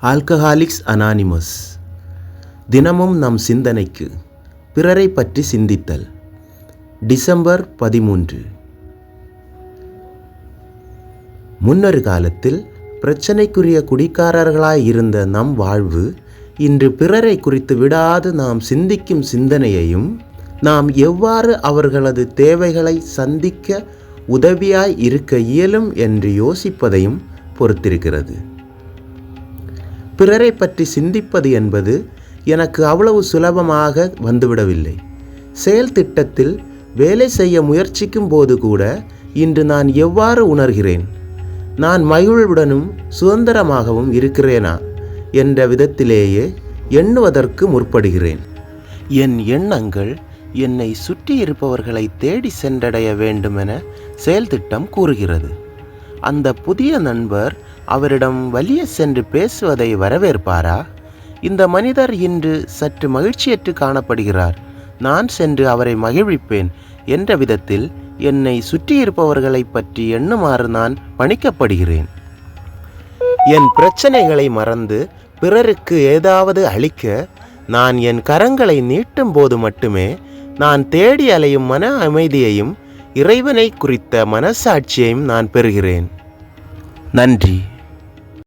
Alcoholics anonymous. தினமும் நம் சிந்தனைக்கு பிறரை பற்றி சிந்தித்தல். டிசம்பர் 13. முன்னொரு காலத்தில் பிரச்சனைக்குரிய குடிகாரர்களாய் இருந்த நம் வாழ்வு இன்று பிறரை குறித்து விடாது நாம் சிந்திக்கும் சிந்தனையையும், நாம் எவ்வாறு அவர்களது தேவைகளை சந்திக்க உதவியாய் இருக்க இயலும் என்று யோசிப்பதையும் பொறுத்திருக்கிறது. பிறரை பற்றி சிந்திப்பது என்பது எனக்கு அவ்வளவு சுலபமாக வந்துவிடவில்லை. செயல் திட்டத்தில் வேலை செய்ய முயற்சிக்கும் போது கூட இன்று நான் எவ்வாறு உணர்கிறேன், நான் மகிழ்வுடனும் சுதந்திரமாகவும் இருக்கிறேனா என்ற விதத்திலேயே எண்ணுவதற்கு முற்படுகிறேன். என் எண்ணங்கள் என்னை சுற்றி இருப்பவர்களை தேடி சென்றடைய வேண்டுமென செயல் திட்டம் கூறுகிறது. அந்த புதிய நண்பர் அவரிடம் வலிய சென்று பேசுவதை வரவேற்பாரா? இந்த மனிதர் இன்று சற்று மகிழ்ச்சியற்று காணப்படுகிறார், நான் சென்று அவரை மகிழ்விப்பேன் என்ற விதத்தில் என்னை சுற்றியிருப்பவர்களை பற்றி எண்ணுமாறு நான் பணிக்கப்படுகிறேன். என் பிரச்சனைகளை மறந்து பிறருக்கு ஏதாவது அளிக்க நான் என் கரங்களை நீட்டும் போது மட்டுமே நான் தேடி அலையும் மன அமைதியையும் இறைவனை குறித்த மனசாட்சியையும் நான் பெறுகிறேன். நன்றி.